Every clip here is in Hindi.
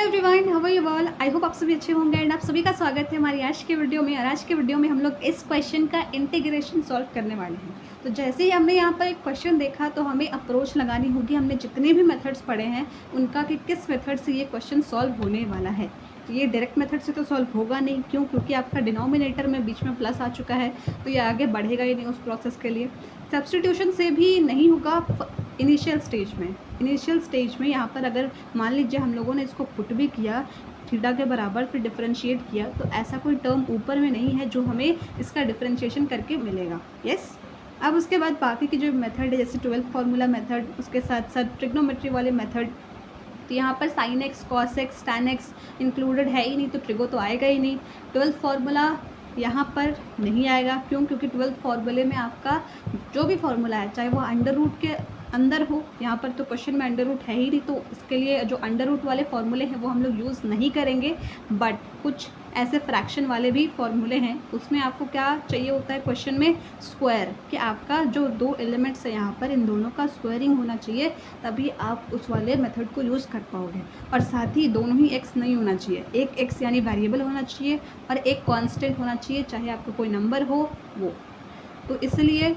Everyone, how are you all. I hope आप सभी अच्छे होंगे एंड आप सभी का स्वागत है हमारी आज के वीडियो में। और आज के वीडियो में हम लोग इस क्वेश्चन का इंटीग्रेशन सॉल्व करने वाले हैं। तो जैसे ही हमने यहाँ पर एक क्वेश्चन देखा तो हमें अप्रोच लगानी होगी, हमने जितने भी मेथड्स पढ़े हैं उनका कि किस मेथड से ये क्वेश्चन सॉल्व होने वाला है। तो ये डायरेक्ट मेथड से तो सॉल्व होगा नहीं, क्यों? क्योंकि आपका डिनोमिनेटर में बीच में प्लस आ चुका है, तो ये आगे बढ़ेगा ही नहीं उस प्रोसेस के लिए। सब्स्टिट्यूशन से भी नहीं होगा इनिशियल स्टेज में यहाँ पर अगर मान लीजिए हम लोगों ने इसको पुट भी किया थीटा के बराबर, फिर डिफरेंशिएट किया, तो ऐसा कोई टर्म ऊपर में नहीं है जो हमें इसका डिफरेंशिएशन करके मिलेगा। यस। अब उसके बाद बाकी की जो मेथड है, जैसे 12th फार्मूला मेथड, उसके साथ साथ ट्रिग्नोमेट्री वाले मेथड, तो यहाँ पर sine x, cos x, tan x included है ही नहीं, तो ट्रिगो तो आएगा ही नहीं। 12th फार्मूला यहाँ पर नहीं आएगा, क्यों? क्योंकि 12th फार्मूले में आपका जो भी फार्मूला है, चाहे वो अंडर रूट के अंदर हो, यहाँ पर तो क्वेश्चन में अंडर रूट है ही नहीं, तो इसके लिए जो अंडर रूट वाले फार्मूले हैं वो हम लोग यूज़ नहीं करेंगे। बट कुछ ऐसे फ्रैक्शन वाले भी फार्मूले हैं, उसमें आपको क्या चाहिए होता है क्वेश्चन में? स्क्वायर, कि आपका जो दो एलिमेंट्स है यहाँ पर, इन दोनों का स्क्वायरिंग होना चाहिए, तभी आप उस वाले मेथड को यूज़ कर पाओगे। और साथ ही दोनों ही एक्स नहीं होना चाहिए, एक एक्स यानी वेरिएबल होना चाहिए और एक कांस्टेंट होना चाहिए, चाहे आपका कोई नंबर हो वो। तो इसलिए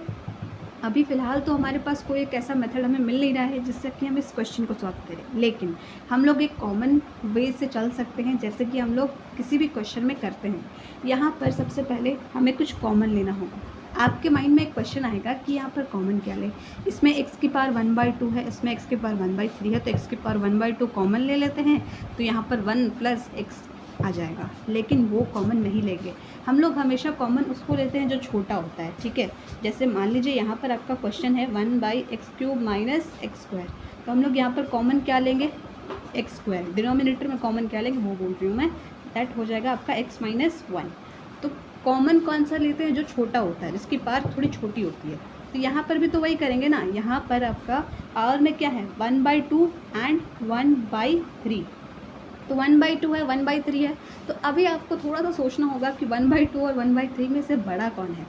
अभी फ़िलहाल तो हमारे पास कोई एक ऐसा मेथड हमें मिल नहीं रहा है जिससे कि हम इस क्वेश्चन को सॉल्व करें, लेकिन हम लोग एक कॉमन वे से चल सकते हैं, जैसे कि हम लोग किसी भी क्वेश्चन में करते हैं। यहाँ पर सबसे पहले हमें कुछ कॉमन लेना होगा। आपके माइंड में एक क्वेश्चन आएगा कि यहाँ पर कॉमन क्या लें। इसमें एक्स की पावर 1/2 है, इसमें एक्स की पावर 1/3 है, तो एक्स की पावर 1/2 कॉमन ले लेते हैं, तो यहाँ पर 1 + x आ जाएगा। लेकिन वो कॉमन नहीं लेंगे हम लोग, हमेशा कॉमन उसको लेते हैं जो छोटा होता है। ठीक है, जैसे मान लीजिए यहाँ पर आपका क्वेश्चन है 1/x³ - x², तो हम लोग यहाँ पर कॉमन क्या लेंगे? x²। डिनोमिनेटर में कॉमन क्या लेंगे वो बोल रही हूँ मैं, दैट हो जाएगा आपका x - 1। तो कॉमन कौन सा लेते हैं? जो छोटा होता है, जिसकी पावर थोड़ी छोटी होती है। तो यहाँ पर भी तो वही करेंगे ना। यहाँ पर आपका पावर में क्या है? 1/2 एंड 1/3, तो 1/2 है, 1/3 है। तो अभी आपको थोड़ा सा सोचना होगा कि 1/2 और 1/3 में से बड़ा कौन है।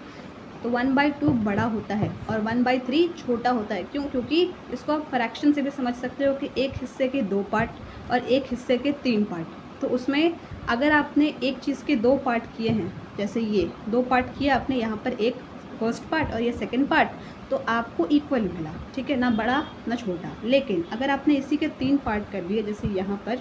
तो 1/2 बड़ा होता है और 1/3 छोटा होता है। क्यों? क्योंकि इसको आप फ्रैक्शन से भी समझ सकते हो कि एक हिस्से के 2 पार्ट और एक हिस्से के 3 पार्ट। तो उसमें अगर आपने एक चीज़ के 2 पार्ट किए हैं, जैसे ये 2 पार्ट किया आपने, यहाँ पर एक फर्स्ट पार्ट और ये सेकेंड पार्ट, तो आपको इक्वल मिला। ठीक है ना, बड़ा ना छोटा। लेकिन अगर आपने इसी के 3 पार्ट कर दिए, जैसे यहाँ पर,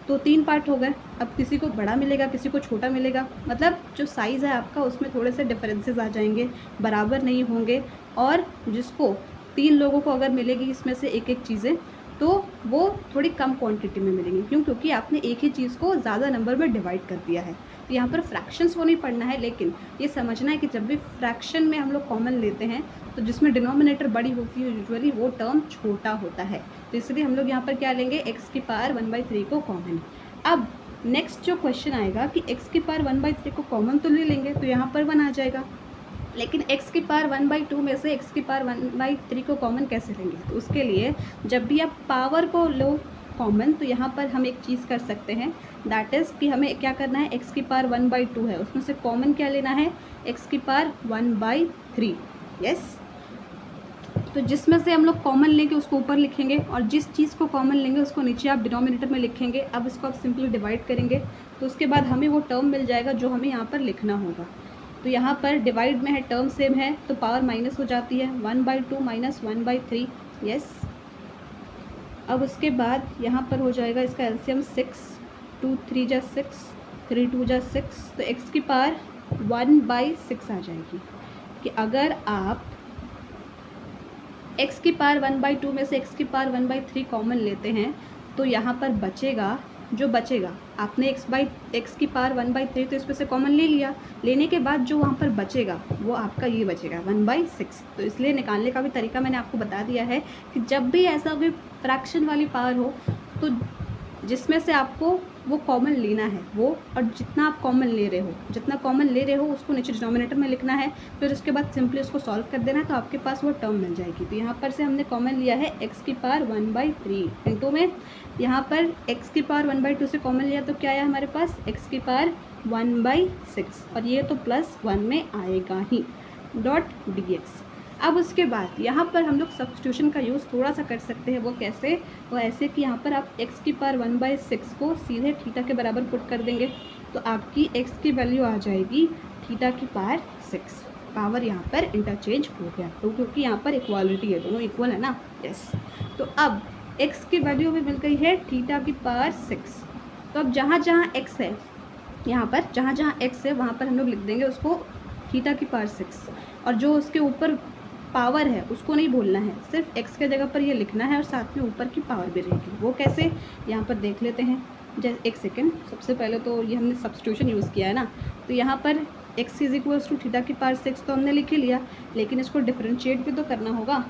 तो 3 पार्ट हो गए। अब किसी को बड़ा मिलेगा, किसी को छोटा मिलेगा, मतलब जो साइज़ है आपका उसमें थोड़े से डिफरेंसेस आ जाएंगे, बराबर नहीं होंगे। और जिसको 3 लोगों को अगर मिलेगी इसमें से एक एक चीज़ें, तो वो थोड़ी कम क्वांटिटी में मिलेंगी। क्यों? क्योंकि आपने एक ही चीज़ को ज़्यादा नंबर में डिवाइड कर दिया है। तो यहाँ पर फ्रैक्शंस को नहीं पढ़ना है, लेकिन ये समझना है कि जब भी फ्रैक्शन में हम लोग कॉमन लेते हैं तो जिसमें डिनोमिनेटर बड़ी होती है यूजुअली वो टर्म छोटा होता है। तो इसलिए हम लोग यहाँ पर क्या लेंगे? एक्स की पावर 1/3 को कॉमन। अब नेक्स्ट जो क्वेश्चन आएगा कि एक्स की पावर 1/3 को कॉमन तो ले लेंगे, तो यहाँ पर 1 आ जाएगा। लेकिन x की पावर 1/2 में से x की पावर 1/3 को कॉमन कैसे लेंगे? तो उसके लिए जब भी आप पावर को लो कॉमन, तो यहाँ पर हम एक चीज़ कर सकते हैं, दैट इज़ कि हमें क्या करना है? x की पावर 1/2 है, उसमें से कॉमन क्या लेना है? x की पावर 1/3। यस। तो जिसमें से हम लोग कॉमन लेंगे उसको ऊपर लिखेंगे, और जिस चीज़ को कॉमन लेंगे उसको नीचे आप डिनोमिनेटर में लिखेंगे। अब इसको आप सिंपली डिवाइड करेंगे, तो उसके बाद हमें वो टर्म मिल जाएगा जो हमें यहाँ पर लिखना होगा। तो यहाँ पर डिवाइड में है, टर्म सेम है, तो पावर माइनस हो जाती है, 1/2 - 1/3। यस। अब उसके बाद यहाँ पर हो जाएगा इसका एलसीएम 6, 2 × 3 = 6, 3 × 2 = 6, तो x की पावर 1/6 आ जाएगी। कि अगर आप x की पावर 1/2 में से x की पावर 1/3 कॉमन लेते हैं, तो यहाँ पर बचेगा, जो बचेगा, आपने x की पावर 1/3 तो इसमें से कॉमन ले लिया, लेने के बाद जो वहाँ पर बचेगा वो आपका ये बचेगा 1/6। तो इसलिए निकालने का भी तरीका मैंने आपको बता दिया है कि जब भी ऐसा कोई फ्रैक्शन वाली पावर हो, तो जिसमें से आपको वो कॉमन लेना है वो, और जितना आप कॉमन ले रहे हो उसको नीचे डिनोमिनेटर में लिखना है। फिर उसके बाद सिंपली उसको सॉल्व कर देना है, तो आपके पास वो टर्म मिल जाएगी। तो यहाँ पर से हमने कॉमन लिया है x की पावर 1/3 इंटू में यहाँ पर x की पावर 1/2 से कॉमन लिया, तो क्या आया हमारे पास? x की पावर 1/6, और ये तो +1 में आएगा ही, डॉट dx। अब उसके बाद यहाँ पर हम लोग सब्स्टिट्यूशन का यूज़ थोड़ा सा कर सकते हैं। वो कैसे? वो ऐसे कि यहाँ पर आप x की पावर 1/6 को सीधे थीटा के बराबर पुट कर देंगे, तो आपकी x की वैल्यू आ जाएगी थीटा की पावर 6। पावर यहाँ पर इंटरचेंज हो गया, तो क्योंकि यहाँ पर इक्वालिटी है, दोनों इक्वल है ना। यस, तो अब x की वैल्यू भी मिल गई है थीटा की पावर 6। तो अब जहाँ जहाँ x है, यहाँ पर जहाँ जहाँ x है वहाँ पर हम लोग लिख देंगे उसको थीटा की पावर 6, और जो उसके ऊपर पावर है उसको नहीं बोलना है, सिर्फ x के जगह पर ये लिखना है और साथ में ऊपर की पावर भी रहेगी। वो कैसे, यहाँ पर देख लेते हैं। जैसे एक सेकेंड, सबसे पहले तो ये हमने सब्स्टिट्यूशन यूज़ किया है ना, तो यहाँ पर x is equals to theta की पावर 6 तो हमने लिख ही लिया, लेकिन इसको डिफरेंशिएट भी तो करना होगा।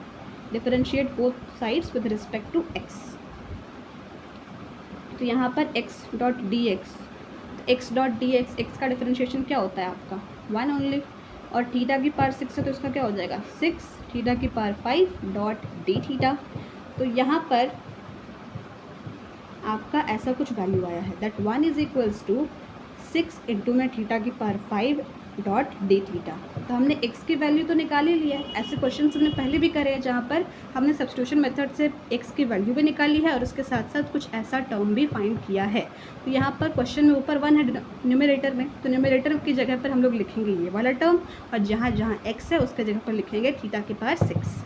Differentiate both sides with respect to x। तो यहाँ पर x dot D X, X dot D X, X का डिफरेंशिएशन क्या होता है आपका 1 ओनली, और थीटा की पावर 6 है तो इसका क्या हो जाएगा 6 थीटा की पावर 5 डॉट डी थीटा। तो यहाँ पर आपका ऐसा कुछ वैल्यू आया है that 1 is equals to 6 into में थीटा की पावर 5 डॉट डी थीटा। तो हमने x की वैल्यू तो निकाल ही लिया है। ऐसे क्वेश्चन हमने पहले भी करे हैं जहाँ पर हमने सब्स्टिट्यूशन मेथड से x की वैल्यू भी निकाली है और उसके साथ साथ कुछ ऐसा टर्म भी फाइंड किया है। तो यहाँ पर क्वेश्चन में ऊपर 1 है न्यूमरेटर में, तो न्यूमरेटर की जगह पर हम लोग लिखेंगे ये वाला टर्म, और जहाँ जहाँ x है उसके जगह पर लिखेंगे थीटा की पावर 6।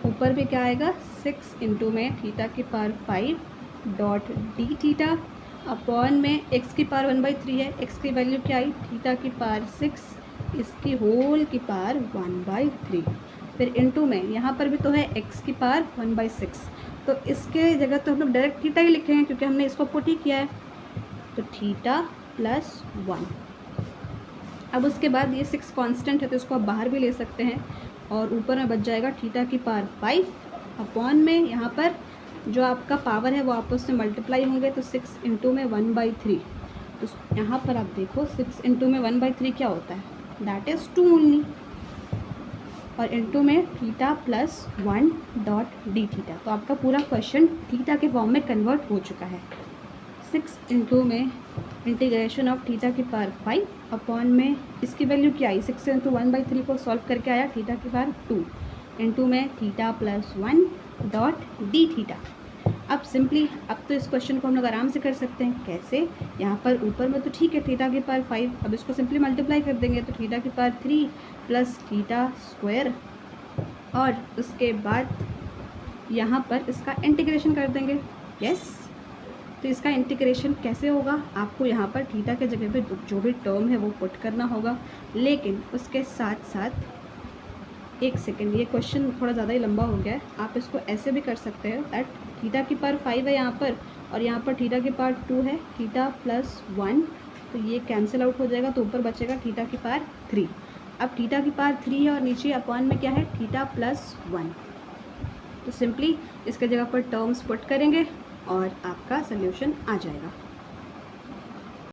ऊपर भी क्या आएगा 6 इंटू में थीटा की power 5 dot D theta upon में x की पावर 1/3 है, x की वैल्यू क्या आई थीटा की पावर 6 इसकी होल की पावर 1/3, फिर इंटू में यहाँ पर भी तो है x की पावर 1/6, तो इसके जगह तो हम लोग डायरेक्ट थीटा ही लिखेंगे क्योंकि हमने इसको पुट ही किया है, तो थीटा प्लस 1। अब उसके बाद ये 6 कांस्टेंट है तो इसको आप बाहर भी ले सकते हैं, और ऊपर में बच जाएगा थीटा की पावर 5 अपॉन में यहाँ पर जो आपका पावर है वो आपस में मल्टीप्लाई होंगे, तो 6 इंटू में 1/3। तो यहाँ पर आप देखो 6 इंटू में 1/3 क्या होता है, दैट इज़ 2 ओनली, और इंटू में theta plus 1 dot D theta. तो आपका पूरा क्वेश्चन थीटा के फॉर्म में कन्वर्ट हो चुका है। 6 इंटू में इंटीग्रेशन ऑफ थीटा की पावर 5 अपॉन में इसकी वैल्यू क्या आई 6 इंटू 1/3 को सॉल्व करके आया थीटा की पावर 2 इंटू में theta plus 1 dot D theta. अब सिंपली अब तो इस क्वेश्चन को हम लोग आराम से कर सकते हैं। कैसे, यहाँ पर ऊपर में तो ठीक है थीटा की पावर 5, अब इसको सिंपली मल्टीप्लाई कर देंगे तो थीटा की पावर 3 प्लस थीटा स्क्वायर, और उसके बाद यहाँ पर इसका इंटीग्रेशन कर देंगे। यस, तो इसका इंटीग्रेशन कैसे होगा, आपको यहाँ पर थीटा के जगह पे जो भी टर्म है वो पुट करना होगा, लेकिन उसके साथ साथ एक सेकेंड, ये क्वेश्चन थोड़ा ज़्यादा ही लंबा हो गया है। आप इसको ऐसे भी कर सकते हो दैट थीटा की पावर 5 है यहाँ पर, और यहाँ पर थीटा की पावर 2 है, थीटा प्लस 1, तो ये कैंसिल आउट हो जाएगा, तो ऊपर बचेगा थीटा की पावर 3। अब थीटा की पावर 3 है और नीचे अपॉन में क्या है थीटा प्लस 1, तो सिंपली इसके जगह पर टर्म्स पुट करेंगे और आपका सोल्यूशन आ जाएगा।